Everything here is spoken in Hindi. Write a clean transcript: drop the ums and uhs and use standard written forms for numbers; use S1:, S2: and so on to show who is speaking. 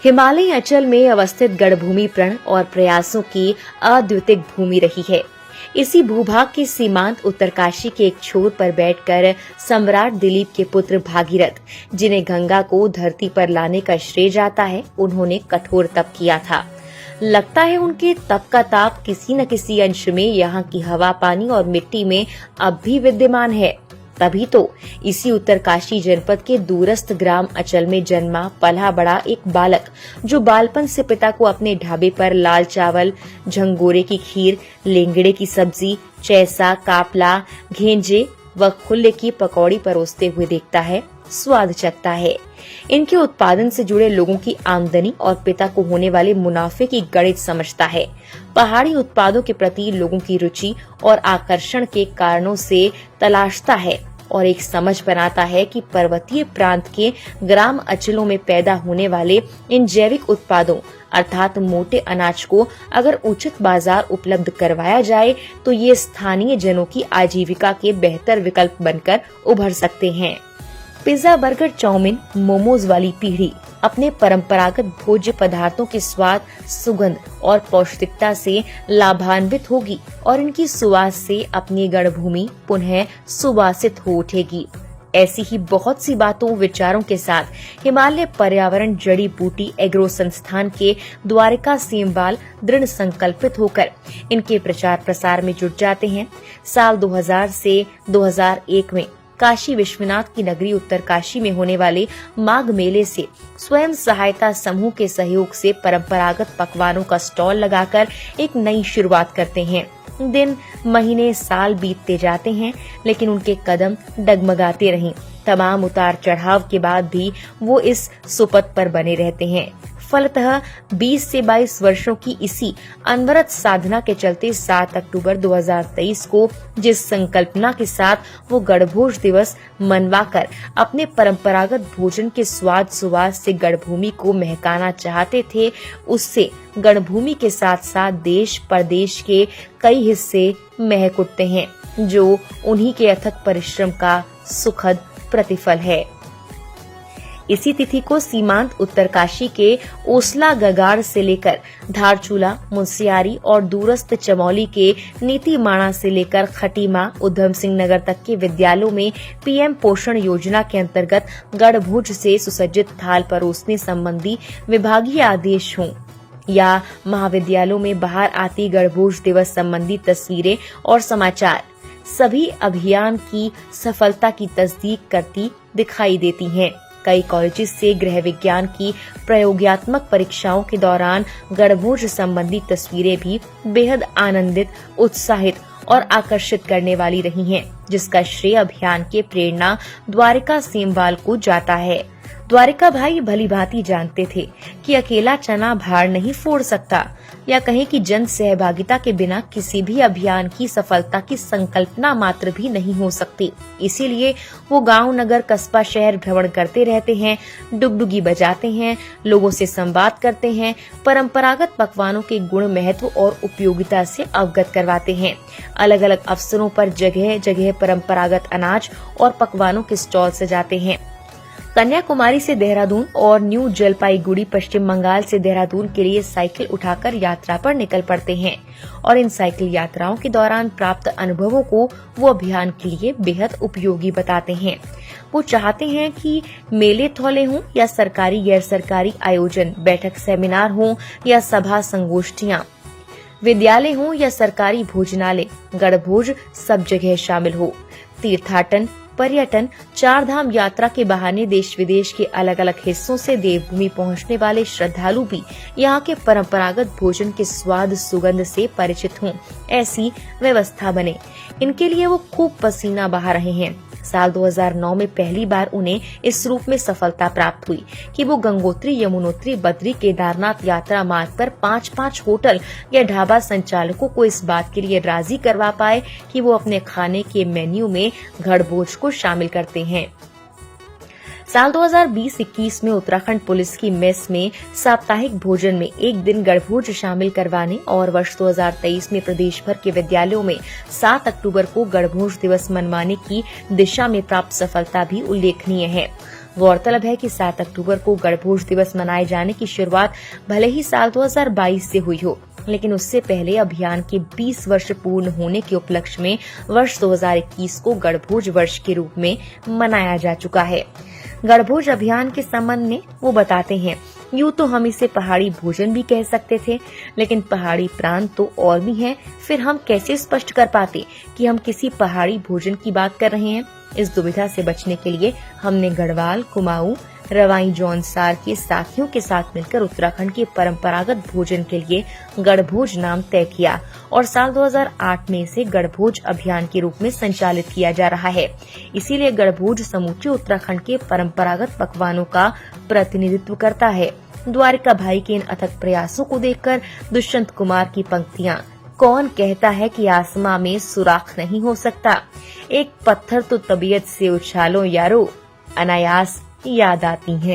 S1: हिमालयी अंचल में अवस्थित गढ़भूमि प्रण और प्रयासों की अद्वितीय भूमि रही है। इसी भूभाग के सीमांत उत्तरकाशी के एक छोर पर बैठकर सम्राट दिलीप के पुत्र भागीरथ, जिन्हें गंगा को धरती पर लाने का श्रेय जाता है, उन्होंने कठोर तप किया था। लगता है उनके तप का ताप किसी न किसी अंश में यहाँ की हवा, पानी और मिट्टी में अब भी विद्यमान है। तभी तो इसी उत्तरकाशी जनपद के दूरस्थ ग्राम अचल में जन्मा पला बड़ा एक बालक, जो बालपन से पिता को अपने ढाबे पर लाल चावल, झंगोरे की खीर, लेंगड़े की सब्जी, चैसा, कापला, घेंजे व खुल्ले की पकौड़ी परोसते हुए देखता है, स्वाद चखता है। इनके उत्पादन से जुड़े लोगों की आमदनी और पिता को होने वाले मुनाफे की गणित समझता है। पहाड़ी उत्पादों के प्रति लोगों की रुचि और आकर्षण के कारणों से तलाशता है और एक समझ बनाता है कि पर्वतीय प्रांत के ग्राम अचलों में पैदा होने वाले इन जैविक उत्पादों अर्थात मोटे अनाज को अगर उचित बाजार उपलब्ध करवाया जाए तो ये स्थानीय जनों की आजीविका के बेहतर विकल्प बनकर उभर सकते हैं। पिज्जा, बर्गर, चाउमीन, मोमोज वाली पीढ़ी अपने परंपरागत भोज्य पदार्थों के स्वाद, सुगंध और पौष्टिकता से लाभान्वित होगी और इनकी सुवास से अपनी गढ़भूमि पुनः सुवासित हो उठेगी। ऐसी ही बहुत सी बातों, विचारों के साथ हिमालय पर्यावरण जड़ी बूटी एग्रो संस्थान के द्वारिका सेमवाल दृढ़ संकल्पित होकर इनके प्रचार प्रसार में जुट जाते हैं। साल 2000 से 2001 में काशी विश्वनाथ की नगरी उत्तरकाशी में होने वाले माघ मेले से स्वयं सहायता समूह के सहयोग से परंपरागत पकवानों का स्टॉल लगाकर एक नई शुरुआत करते हैं। दिन, महीने, साल बीतते जाते हैं, लेकिन उनके कदम डगमगाते रहे। तमाम उतार चढ़ाव के बाद भी वो इस सुपथ पर बने रहते हैं। फलतः 20 से 22 वर्षों की इसी अनवरत साधना के चलते 7 अक्टूबर 2023 को जिस संकल्पना के साथ वो गढ़भोज दिवस मनवाकर अपने परंपरागत भोजन के स्वाद सुवास से गढ़भूमि को महकाना चाहते थे, उससे गढ़भूमि के साथ साथ देश परदेश के कई हिस्से महक उठते हैं, जो उन्हीं के अथक परिश्रम का सुखद प्रतिफल है। इसी तिथि को सीमांत उत्तरकाशी के ओसला गगाड़ से लेकर धारचूला, मुंसियारी और दूरस्थ चमौली के नीतीमाणा से लेकर खटीमा, उधम सिंह नगर तक के विद्यालयों में पीएम पोषण योजना के अंतर्गत गढ़भोज से सुसज्जित थाल परोसने संबंधी विभागीय आदेश हों या महाविद्यालयों में बाहर आती गढ़भोज दिवस संबंधी तस्वीरें और समाचार, सभी अभियान की सफलता की तस्दीक करती दिखाई देती हैं। कई कॉलेजेस से गृह विज्ञान की प्रयोगात्मक परीक्षाओं के दौरान गढ़भोज संबंधी तस्वीरें भी बेहद आनंदित, उत्साहित और आकर्षित करने वाली रही हैं, जिसका श्रेय अभियान के प्रेरणा द्वारिका सेमवाल को जाता है। द्वारिका भाई भली भांति जानते थे कि अकेला चना भार नहीं फोड़ सकता, या कहें कि जन सहभागिता के बिना किसी भी अभियान की सफलता की संकल्पना मात्र भी नहीं हो सकती। इसीलिए वो गांव, नगर, कस्बा, शहर भ्रमण करते रहते हैं, डुगडुगी बजाते हैं, लोगों से संवाद करते हैं, परंपरागत पकवानों के गुण, महत्व और उपयोगिता से अवगत करवाते हैं। अलग अलग अवसरों पर जगह जगह परंपरागत अनाज और पकवानों के स्टॉल सजाते हैं। कन्याकुमारी से देहरादून और न्यू जलपाईगुड़ी पश्चिम बंगाल से देहरादून के लिए साइकिल उठाकर यात्रा पर निकल पड़ते हैं और इन साइकिल यात्राओं के दौरान प्राप्त अनुभवों को वो अभियान के लिए बेहद उपयोगी बताते हैं। वो चाहते हैं कि मेले थौले हों या सरकारी गैर सरकारी आयोजन, बैठक सेमिनार हों या सभा संगोष्ठियां, विद्यालय हों या सरकारी भोजनालय, गढ़भोज सब जगह शामिल हो। तीर्थाटन, पर्यटन, चार धाम यात्रा के बहाने देश विदेश के अलग अलग हिस्सों से देवभूमि पहुंचने वाले श्रद्धालु भी यहाँ के परंपरागत भोजन के स्वाद, सुगंध से परिचित हों, ऐसी व्यवस्था बने। इनके लिए वो खूब पसीना बहा रहे हैं। साल 2009 में पहली बार उन्हें इस रूप में सफलता प्राप्त हुई कि वो गंगोत्री, यमुनोत्री, बद्री, केदारनाथ यात्रा मार्ग पर 5-5 होटल या ढाबा संचालकों को इस बात के लिए राजी करवा पाए कि वो अपने खाने के मेन्यू में गढ़भोज को शामिल करते हैं। साल 2020-21 में उत्तराखंड पुलिस की मेस में साप्ताहिक भोजन में एक दिन गढ़भोज शामिल करवाने और वर्ष 2023 में प्रदेश भर के विद्यालयों में 7 अक्टूबर को गढ़भोज दिवस मनवाने की दिशा में प्राप्त सफलता भी उल्लेखनीय है। गौरतलब है कि 7 अक्टूबर को गणभोज दिवस मनाए जाने की शुरुआत भले ही साल 2022 से हुई हो, लेकिन उससे पहले अभियान के 20 वर्ष पूर्ण होने के उपलक्ष्य में वर्ष 2021 को गणभोज वर्ष के रूप में मनाया जा चुका है। गणभोज अभियान के संबंध में वो बताते हैं, यूँ तो हम इसे पहाड़ी भोजन भी कह सकते थे, लेकिन पहाड़ी प्रांत तो और भी हैं, फिर हम कैसे स्पष्ट कर पाते कि हम किसी पहाड़ी भोजन की बात कर रहे हैं। इस दुविधा से बचने के लिए हमने गढ़वाल, कुमाऊं, रवाई जौनसार के साथियों के साथ मिलकर उत्तराखंड के परंपरागत भोजन के लिए गणभोज नाम तय किया और साल 2008 में इसे गणभोज अभियान के रूप में संचालित किया जा रहा है। इसीलिए गणभोज समूचे उत्तराखंड के परंपरागत पकवानों का प्रतिनिधित्व करता है। द्वारिका भाई के इन अथक प्रयासों को देखकर दुष्यंत कुमार की पंक्तियां, कौन कहता है कि आसमां में सुराख नहीं हो सकता, एक पत्थर तो तबीयत से उछालो यारो, अनायास याद आती हैं।